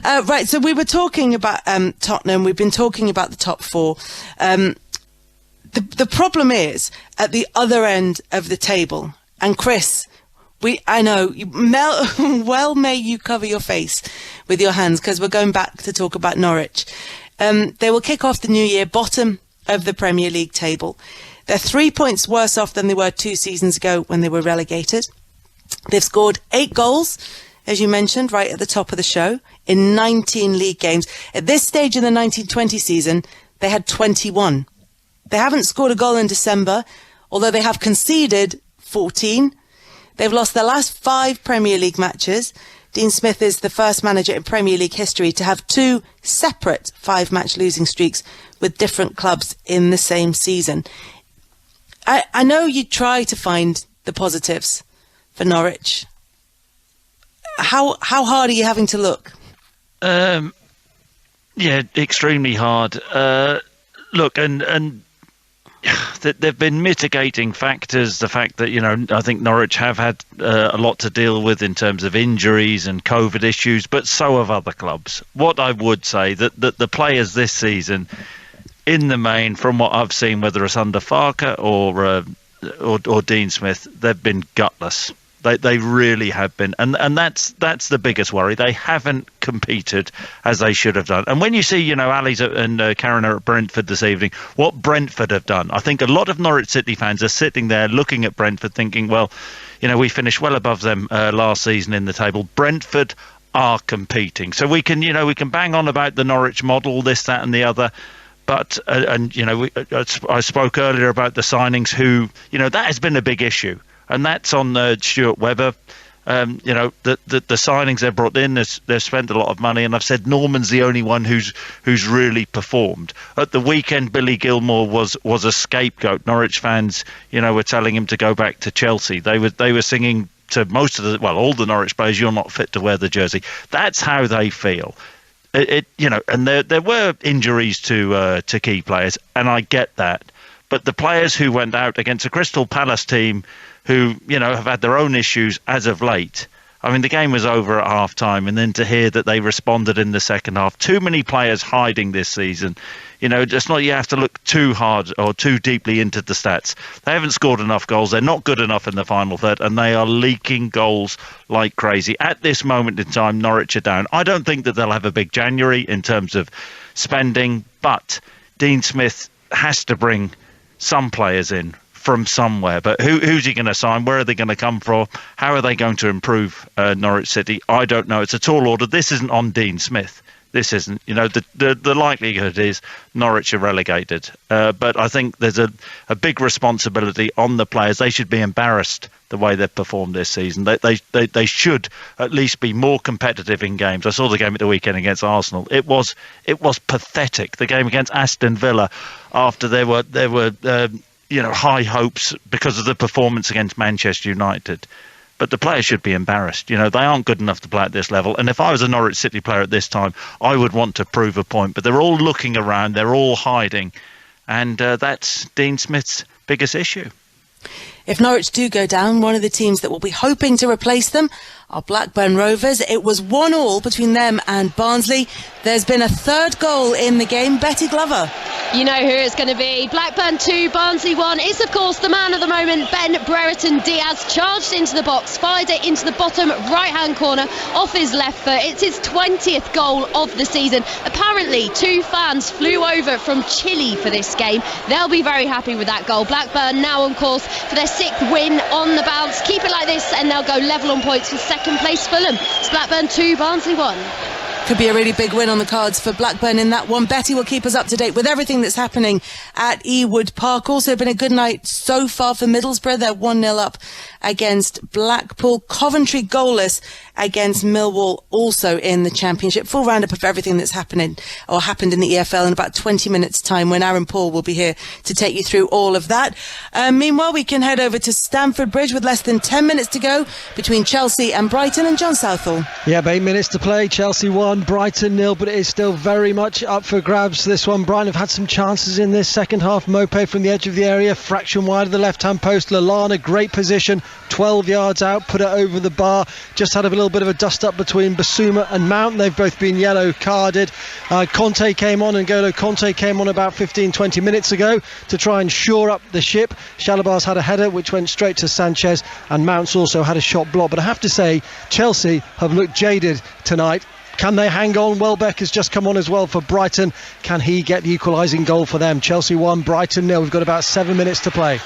Right, so we were talking about Tottenham. We've been talking about the top four. The problem is at the other end of the table. And Chris, I know, well may you cover your face with your hands, because we're going back to talk about Norwich. They will kick off the new year bottom of the Premier League table. They're 3 points worse off than they were 2 seasons ago when they were relegated. They've scored 8 goals, as you mentioned, right at the top of the show, in 19 league games. At this stage in the 1920 season, they had 21. They haven't scored a goal in December, although they have conceded 14. They've lost their last 5 Premier League matches. Dean Smith is the first manager in Premier League history to have 2 separate 5-match losing streaks with different clubs in the same season. I know you try to find the positives for Norwich. How hard are you having to look? Yeah, extremely hard. Look, and there've been mitigating factors. The fact that, I think Norwich have had a lot to deal with in terms of injuries and COVID issues, but so have other clubs. What I would say that the players this season, in the main, from what I've seen, whether it's under Farke or Dean Smith, they've been gutless. They really have been, and that's the biggest worry. They haven't competed as they should have done. And when you see, Ali's and Karen are at Brentford this evening, what Brentford have done, I think a lot of Norwich City fans are sitting there looking at Brentford thinking, well, we finished well above them last season in the table. Brentford are competing, so we can bang on about the Norwich model, this, that, and the other. But I spoke earlier about the signings. Who that has been a big issue. And that's on Stuart Webber. The signings they've brought in, they've spent a lot of money. And I've said Norman's the only one who's really performed. At the weekend, Billy Gilmore was a scapegoat. Norwich fans, were telling him to go back to Chelsea. They were singing to all the Norwich players, "You're not fit to wear the jersey." That's how they feel. And there were injuries to key players, and I get that. But the players who went out against a Crystal Palace team who, have had their own issues as of late. I mean, the game was over at half-time, and then to hear that they responded in the second half. Too many players hiding this season. It's not you have to look too hard or too deeply into the stats. They haven't scored enough goals. They're not good enough in the final third, and they are leaking goals like crazy. At this moment in time, Norwich are down. I don't think that they'll have a big January in terms of spending, but Dean Smith has to bring some players in from somewhere. But who's he going to sign? Where are they going to come from? How are they going to improve Norwich City? I don't know. It's a tall order. This isn't on Dean Smith. This isn't. The likelihood is Norwich are relegated. But I think there's a big responsibility on the players. They should be embarrassed the way they've performed this season. They should at least be more competitive in games. I saw the game at the weekend against Arsenal. It was pathetic. The game against Aston Villa, after there were high hopes because of the performance against Manchester United. But the players should be embarrassed. They aren't good enough to play at this level. And if I was a Norwich City player at this time, I would want to prove a point. But they're all looking around. They're all hiding. And that's Dean Smith's biggest issue. If Norwich do go down, one of the teams that will be hoping to replace them are Blackburn Rovers. It was 1-1 between them and Barnsley. There's been a third goal in the game. Betty Glover. You know who it's going to be. Blackburn 2, Barnsley 1. It's, of course, the man of the moment, Ben Brereton Diaz, charged into the box, fired it into the bottom right-hand corner off his left foot. It's his 20th goal of the season. Apparently, 2 fans flew over from Chile for this game. They'll be very happy with that goal. Blackburn now on course for their 6th win on the bounce. Keep it like this and they'll go level on points with second place Fulham. It's Blackburn 2, Barnsley 1. Could be a really big win on the cards for Blackburn in that one. Betty will keep us up to date with everything that's happening at Ewood Park. Also been a good night so far for Middlesbrough. They're 1-0 up against Blackpool. Coventry goalless against Millwall, also in the Championship. Full roundup of everything that's happened in the EFL in about 20 minutes' time, when Aaron Paul will be here to take you through all of that. Meanwhile, we can head over to Stamford Bridge with less than 10 minutes to go between Chelsea and Brighton, and John Southall. Yeah, 8 minutes to play. Chelsea 1, 1, Brighton 0, but it is still very much up for grabs, this one. Brighton have had some chances in this second half. Mope from the edge of the area, fraction wide of the left-hand post. Lallana, great position, 12 yards out, put it over the bar. Just had a little bit of a dust-up between Basuma and Mount. They've both been yellow carded. Conte came on, and N'Golo Conte came on about 15-20 minutes ago to try and shore up the ship. Chalobah's had a header which went straight to Sanchez, and Mount's also had a shot blocked. But I have to say, Chelsea have looked jaded tonight. Can they hang on? Welbeck has just come on as well for Brighton. Can he get the equalising goal for them? Chelsea 1, Brighton 0. We've got about 7 minutes to play.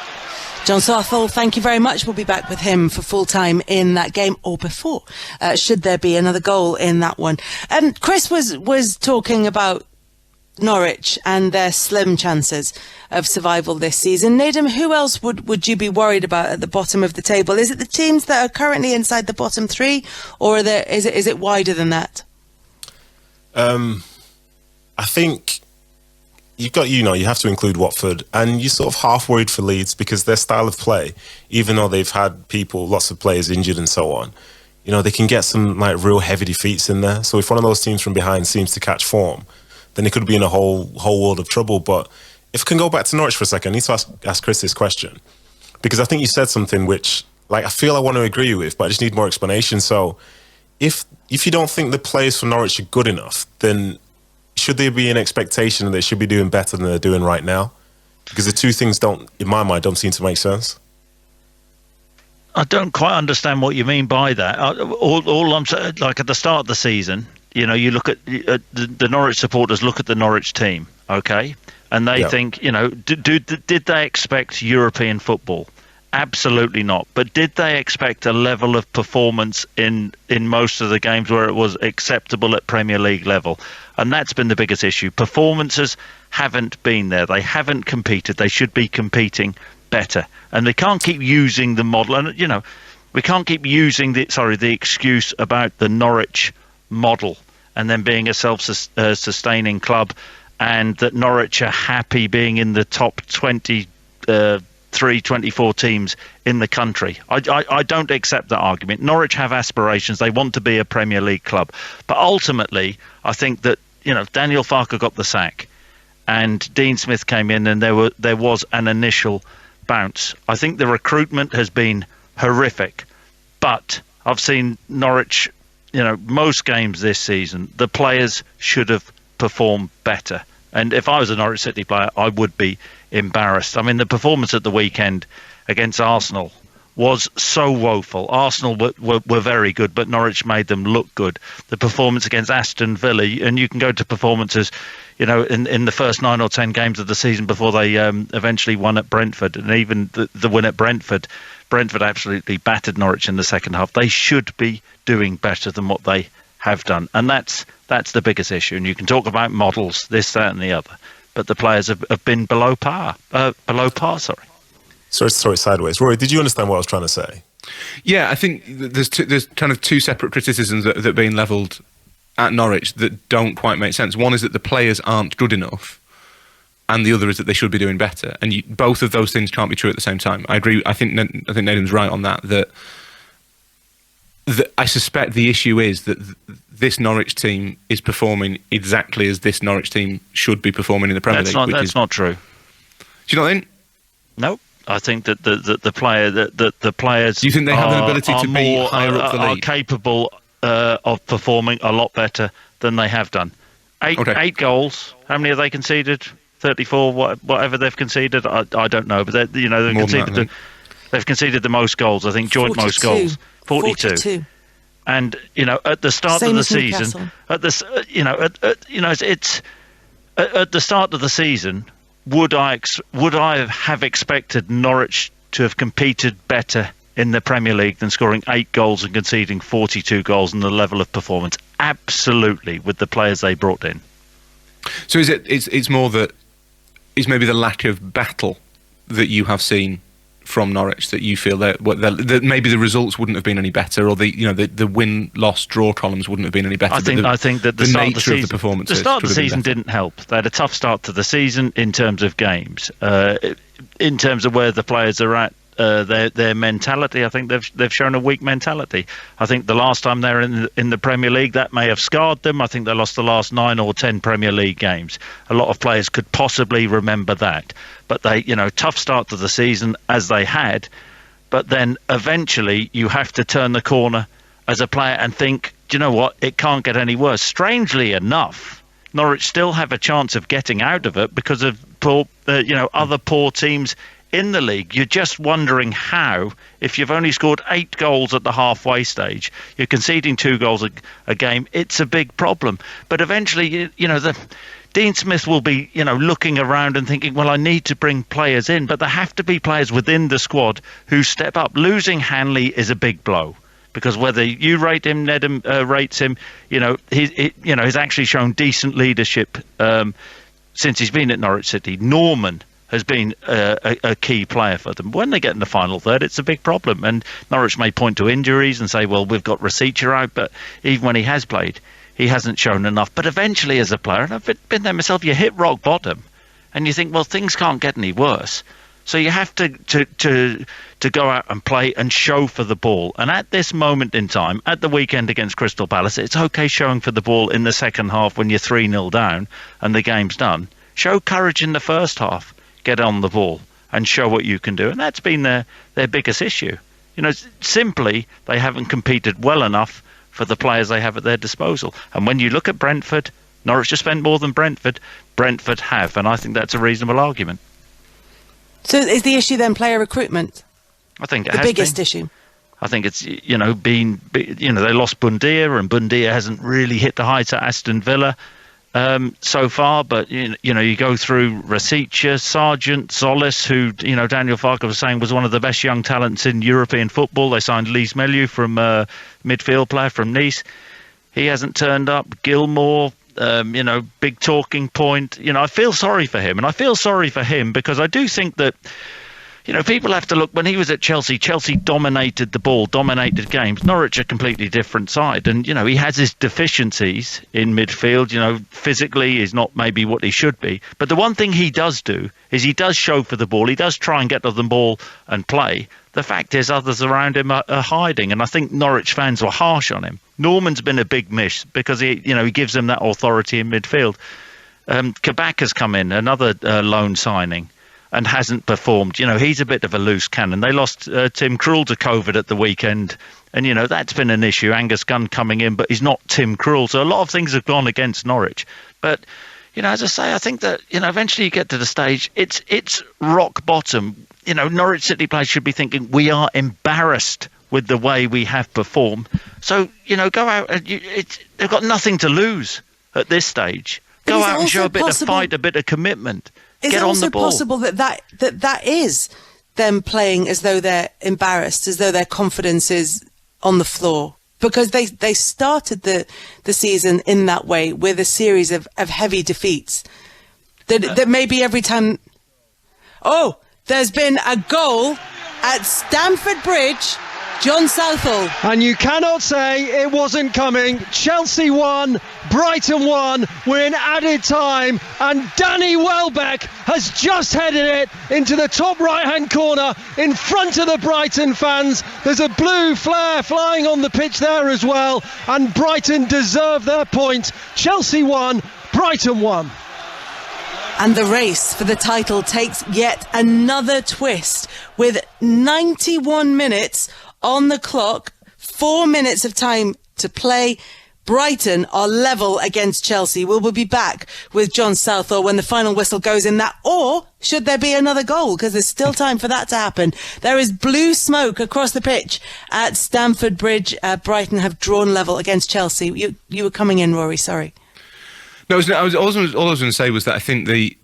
John Southall, thank you very much. We'll be back with him for full time in that game, or before, should there be another goal in that one. Chris was talking about Norwich and their slim chances of survival this season. Nedum, who else would you be worried about at the bottom of the table? Is it the teams that are currently inside the bottom 3, or is it wider than that? I think you have to include Watford, and you're sort of half worried for Leeds because their style of play, even though they've had lots of players injured and so on, they can get some real heavy defeats in there. So if one of those teams from behind seems to catch form, then it could be in a whole world of trouble. But if I can go back to Norwich for a second, I need to ask Chris this question, because I think you said something which I feel I want to agree with, but I just need more explanation. So if you don't think the players from Norwich are good enough, then should there be an expectation that they should be doing better than they're doing right now? Because the two things in my mind, don't seem to make sense. I don't quite understand what you mean by that. All I'm saying, at the start of the season, you look at the Norwich supporters look at the Norwich team, okay, and they think, did they expect European football? Absolutely not. But did they expect a level of performance in most of the games where it was acceptable at Premier League level? And that's been the biggest issue. Performances haven't been there. They haven't competed. They should be competing better. And they can't keep using the model. And, we can't keep using the excuse about the Norwich model and then being a self-sustaining club, and that Norwich are happy being in the top 24 teams in the country. I don't accept that argument. Norwich have aspirations. They want to be a Premier League club. But ultimately, I think that, Daniel Farke got the sack and Dean Smith came in, and there was an initial bounce. I think the recruitment has been horrific, but I've seen Norwich, most games this season, the players should have performed better. And if I was a Norwich City player, I would be embarrassed. I mean, the performance at the weekend against Arsenal was so woeful. Arsenal were very good, but Norwich made them look good. The performance against Aston Villa, and you can go to performances, in the first 9 or 10 games of the season before they eventually won at Brentford, and even the win at Brentford absolutely battered Norwich in the second half. They should be doing better than what they have done, and that's the biggest issue. And you can talk about models, this, that, and the other, but the players have been below par. Sorry, sideways. Rory, did you understand what I was trying to say? Yeah, I think there's kind of two separate criticisms that are being levelled at Norwich that don't quite make sense. One is that the players aren't good enough, and the other is that they should be doing better. And both of those things can't be true at the same time. I agree. I think Nedum's right on that. That I suspect the issue is that this Norwich team is performing exactly as this Norwich team should be performing in the Premier League. That's not true. Do you not think? No. I think that the players. Do you think they have an ability to be higher up the league? Are capable of performing a lot better than they have done. Eight goals. How many have they conceded? 34. Whatever they've conceded, I don't know. But they've conceded the most goals. I think joint 42. Most goals. 42. And at the start of the season, at the start of the season. Would I have expected Norwich to have competed better in the Premier League than scoring 8 goals and conceding 42 goals and the level of performance? Absolutely, with the players they brought in. So it's more that it's maybe the lack of battle that you have seen from Norwich that you feel that maybe the results wouldn't have been any better, or the win, loss, draw columns wouldn't have been any better. I think that the nature of the performance, the start of the season didn't help. They had a tough start to the season in terms of games, in terms of where the players are at their mentality. I think they've shown a weak mentality. I think the last time they were in the Premier League, that may have scarred them. I think they lost the last 9 or 10 Premier League games. A lot of players could possibly remember that. But they, tough start to the season as they had. But then eventually you have to turn the corner as a player and think, do you know what? It can't get any worse. Strangely enough, Norwich still have a chance of getting out of it because of other poor teams in the league. You're just wondering how, if you've only scored 8 goals at the halfway stage, you're conceding 2 goals a game. It's a big problem. But eventually, Dean Smith will be, looking around and thinking, well, I need to bring players in, but there have to be players within the squad who step up. Losing Hanley is a big blow. Because whether you rate him, Nedum rates him, he's actually shown decent leadership since he's been at Norwich City. Norman has been a key player for them. When they get in the final third, it's a big problem. And Norwich may point to injuries and say, well, we've got Rasica out, but even when he has played, he hasn't shown enough. But eventually, as a player, and I've been there myself, you hit rock bottom, and you think, well, things can't get any worse. So you have to go out and play and show for the ball. And at this moment in time, at the weekend against Crystal Palace, it's okay showing for the ball in the second half when you're 3-0 down and the game's done. Show courage in the first half. Get on the ball and show what you can do. And that's been their biggest issue. Simply they haven't competed well enough for the players they have at their disposal. And when you look at Brentford, Norwich have spent more than Brentford. Brentford have. And I think that's a reasonable argument. So is the issue then player recruitment? I think the biggest issue. I think it's they lost Bundia, and Bundia hasn't really hit the heights at Aston Villa so far. But you go through Rasica, Sargent, Solis, who Daniel Farke was saying was one of the best young talents in European football. They signed Lise Melieu from midfield player from Nice. He hasn't turned up. Gilmore. Big talking point. I feel sorry for him, and I feel sorry for him because I do think that, people have to look. When he was at Chelsea dominated the ball, dominated games. Norwich a completely different side, and he has his deficiencies in midfield. Physically he's not maybe what he should be, but the one thing he does do is he does show for the ball. He does try and get to the ball and play. The fact is others around him are hiding, and I think Norwich fans were harsh on him. Norman's been a big miss because he gives them that authority in midfield. Kabak has come in, another loan signing, and hasn't performed. He's a bit of a loose cannon. They lost Tim Krul to COVID at the weekend, and that's been an issue. Angus Gunn coming in, but he's not Tim Krul. So a lot of things have gone against Norwich. But as I say, I think that eventually you get to the stage. It's rock bottom. Norwich City players should be thinking, we are embarrassed with the way we have performed. So, go out. They've got nothing to lose at this stage. Go out and show a bit of fight, a bit of commitment. Get on the ball. Is it also possible that is them playing as though they're embarrassed, as though their confidence is on the floor? Because they started the season in that way with a series of heavy defeats. That maybe every time... Oh, there's been a goal at Stamford Bridge. John Southall. And you cannot say it wasn't coming. Chelsea won, Brighton won. We're in added time, and Danny Welbeck has just headed it into the top right-hand corner in front of the Brighton fans. There's a blue flare flying on the pitch there as well, and Brighton deserve their point. Chelsea won, Brighton won. And the race for the title takes yet another twist with 91 minutes on the clock, 4 minutes of time to play. Brighton are level against Chelsea. We'll be back with John Southall when the final whistle goes in that, or should there be another goal, because there's still time for that to happen. There is blue smoke across the pitch at Stamford Bridge. Brighton have drawn level against Chelsea. You were coming in, Rory, sorry. No, all I was going to say was that I think the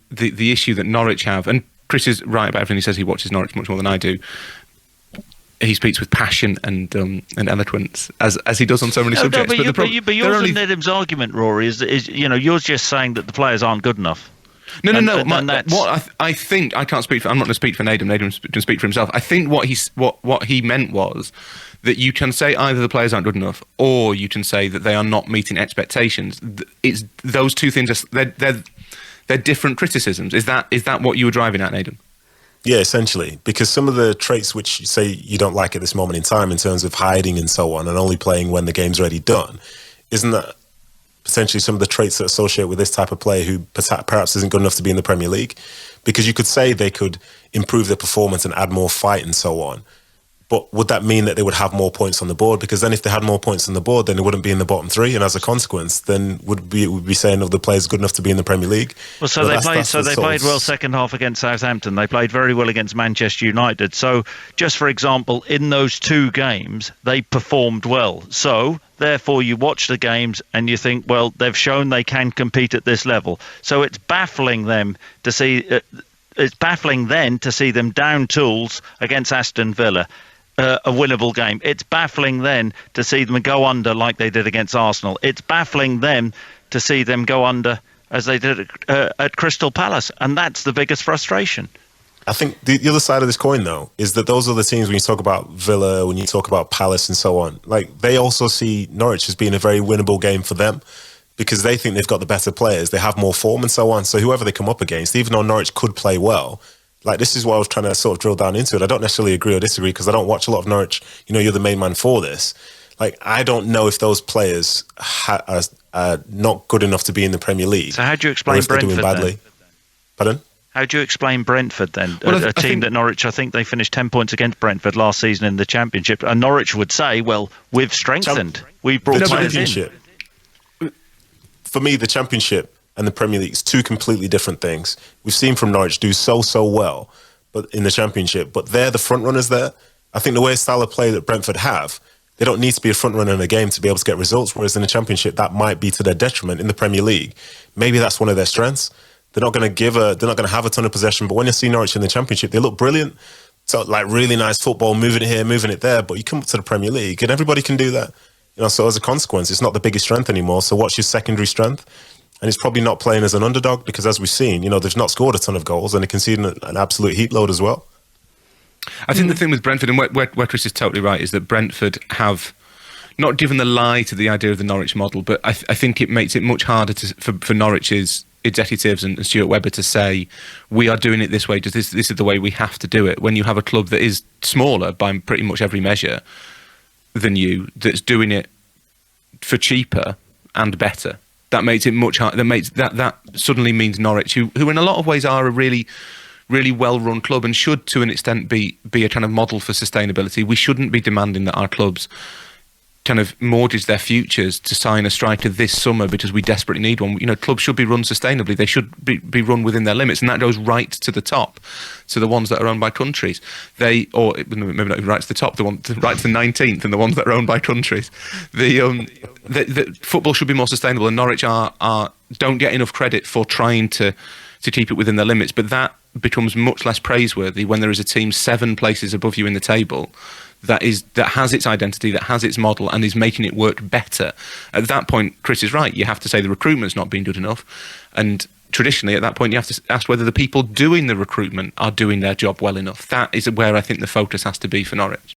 issue that Norwich have, and Chris is right about everything he says. He watches Norwich much more than I do. He speaks with passion and eloquence, as he does on so many subjects. But yours and Nedim's argument, Rory, is you're just saying that the players aren't good enough. No. What I think, I can't speak for. I'm not going to speak for Nedim. Nedim can speak for himself. I think what he meant was that you can say either the players aren't good enough, or you can say that they are not meeting expectations. It's those two things. They're different criticisms. Is that what you were driving at, Nedim? Yeah, essentially, because some of the traits which you say you don't like at this moment in time in terms of hiding and so on and only playing when the game's already done, isn't that potentially some of the traits that associate with this type of player who perhaps isn't good enough to be in the Premier League? Because you could say they could improve their performance and add more fight and so on. But would that mean that they would have more points on the board? Because then if they had more points on the board, then they wouldn't be in the bottom three. And as a consequence, then would be saying, oh, the player's good enough to be in the Premier League. Well, they played well second half against Southampton. They played very well against Manchester United. So just for example, in those two games, they performed well. So therefore, you watch the games and you think, well, they've shown they can compete at this level. So it's baffling them to see. It's baffling then to see them down tools against Aston Villa. A winnable game. It's baffling then to see them go under like they did against Arsenal. It's baffling them to see them go under as they did at Crystal Palace, and that's the biggest frustration. I think the other side of this coin, though, is that those other teams, when you talk about Villa, when you talk about Palace and so on, like they also see Norwich as being a very winnable game for them because they think they've got the better players, they have more form and so on. So whoever they come up against, even though Norwich could play well, like, this is what I was trying to sort of drill down into it. I don't necessarily agree or disagree because I don't watch a lot of Norwich. You know, you're the main man for this. Like, I don't know if those players are not good enough to be in the Premier League. So how do you explain Brentford doing badly? Then? Pardon? How do you explain Brentford then? Well, a team that Norwich, I think they finished 10 points against Brentford last season in the Championship. And Norwich would say, well, we've strengthened. We've brought players in. For me, the Championship and the Premier League is two completely different things. We've seen from Norwich do so well but in the Championship, but they're the front runners there. I think the way style of play that Brentford have, they don't need to be a front runner in a game to be able to get results, whereas in the Championship, that might be to their detriment. In the Premier League, maybe that's one of their strengths. They're not going to have a ton of possession, but when you see Norwich in the Championship, they look brilliant. So, like, really nice football, moving it here, moving it there, but you come up to the Premier League and everybody can do that. You know, so as a consequence, it's not the biggest strength anymore. So what's your secondary strength? And it's probably not playing as an underdog because, as we've seen, you know, they've not scored a ton of goals and they're conceding an absolute heat load as well. I think the thing with Brentford, and where Chris is totally right, is that Brentford have not given the lie to the idea of the Norwich model, but I think it makes it much harder for Norwich's executives and Stuart Webber to say, we are doing it this way, this is the way we have to do it, when you have a club that is smaller by pretty much every measure than you, that's doing it for cheaper and better. That makes it much harder. That suddenly means Norwich, who in a lot of ways are a really, really well-run club and should, to an extent, be a kind of model for sustainability. We shouldn't be demanding that our clubs kind of mortgage their futures to sign a striker this summer because we desperately need one. You know, clubs should be run sustainably. They should be run within their limits, and that goes right to the top, to the ones that are owned by countries. Maybe not even right to the top, right to the 19th, and the ones that are owned by countries. The football should be more sustainable, and Norwich don't get enough credit for trying to keep it within their limits. But that becomes much less praiseworthy when there is a team 7 places above you in the table that has its identity, that has its model, and is making it work better. At that point, Chris is right. You have to say the recruitment's not been good enough. And traditionally, at that point, you have to ask whether the people doing the recruitment are doing their job well enough. That is where I think the focus has to be for Norwich.